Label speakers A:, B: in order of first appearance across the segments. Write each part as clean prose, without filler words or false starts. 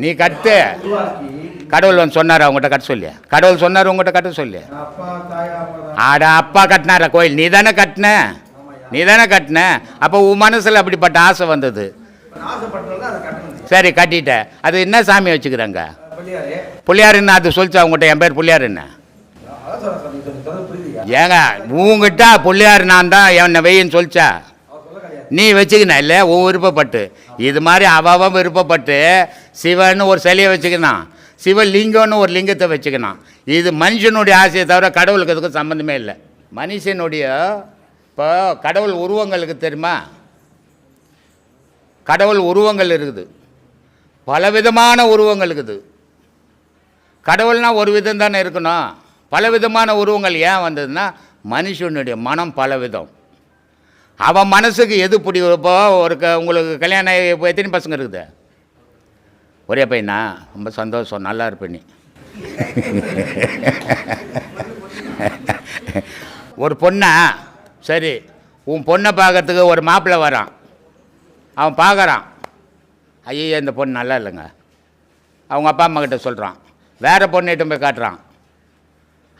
A: நீ கட்டு. கடவுள் வந்து சொன்னார் அவங்ககிட்ட கட்ட சொல்லி. கடவுள் சொன்னார் உங்ககிட்ட கட்ட சொல்லி. ஆடா அப்பா கட்டினார கோயில், நீ தானே கட்டின, நீ தானே கட்டின. அப்போ உன் மனசில் அப்படிப்பட்ட ஆசை வந்தது. சரி கட்டிட்ட. அது என்ன சாமி வச்சுக்கிறாங்க? பிள்ளையாருன்னு அது சொல்லிச்சு அவங்ககிட்ட. என் பேர் பிள்ளையாருன்னு. ஏங்க உங்ககிட்ட பிள்ளையாரு நான் தான் என்னை வெயின்னு சொல்லிச்சா? நீ வச்சுக்கின இல்லை உன் விருப்பப்பட்டு. இது மாதிரி அவன் விருப்பப்பட்டு சிவன்னு ஒரு சிலையை வச்சுக்கினான், சிவலிங்கம்னு ஒரு லிங்கத்தை வச்சுக்கினான். இது மனுஷனுடைய ஆசையை தவிர கடவுளுக்கு அதுக்கும் சம்மந்தமே இல்லை. மனுஷனுடைய இப்போ கடவுள் உருவங்களுக்கு தெரியுமா? கடவுள் உருவங்கள் இருக்குது, பலவிதமான உருவங்கள் இருக்குது. கடவுள்னால் ஒரு விதம் தானே இருக்கணும். பலவிதமான உருவங்கள் ஏன் வந்ததுன்னா மனுஷனுடைய மனம் பலவிதம். அவன் மனசுக்கு எது பிடிப்போ. உங்களுக்கு கல்யாணம் இப்போ எத்தனை பசங்க இருக்குது? ஒரே பையனா? ரொம்ப சந்தோஷம், நல்லா இருப்ப நீ. ஒரு பொண்ணா? சரி, உன் பொண்ணை பார்க்கறதுக்கு ஒரு மாப்பிள்ளை வரான். அவன் பார்க்குறான், ஐயோ இந்த பொண்ணு நல்லா இல்லைங்க. அவங்க அப்பா அம்மா கிட்ட சொல்கிறான். வேறு பொண்ணிட்ட போய் காட்டுறான்,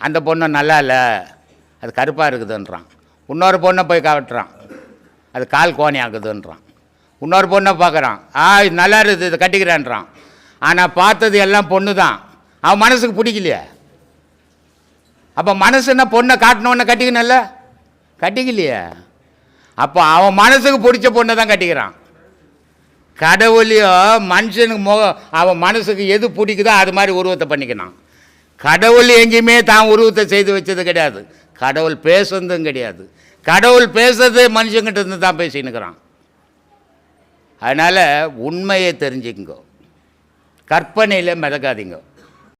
A: அந்த பொண்ணு நல்லா இல்லை, அது கருப்பாக இருக்குதுன்றான். இன்னொரு பொண்ணை போய் காட்டுறான், அது கால் கோணி ஆகுதுன்றான். இன்னொரு பொண்ணை பார்க்குறான், இது நல்லா இருக்குது, இதை கட்டிக்கிறேன்றான். ஆனால் பார்த்தது எல்லாம் பொண்ணு தான். அவன் மனசுக்கு பிடிக்கலையே. அப்போ மனசுன்னா பொண்ணை காட்டணுன்னு கட்டிக்கணும்ல, கட்டிக்கலையே. அப்போ அவன் மனசுக்கு பிடிச்ச பொண்ணை தான் கட்டிக்கிறான். கடவுளையோ மனுஷனுக்கு அவன் மனசுக்கு எது பிடிக்குதோ அது மாதிரி உருவத்தை பண்ணிக்கணும். கடவுள் எங்கேயுமே தான் உருவத்தை செய்து வச்சது கிடையாது. கடவுள் பேசுறதும் கிடையாது. கடவுள் பேசுறது மனுஷங்கிட்ட இருந்து தான் பேசின்னுக்கிறான். அதனால் உண்மையை தெரிஞ்சுக்கோ, கற்பனையில் மிதக்காதீங்க.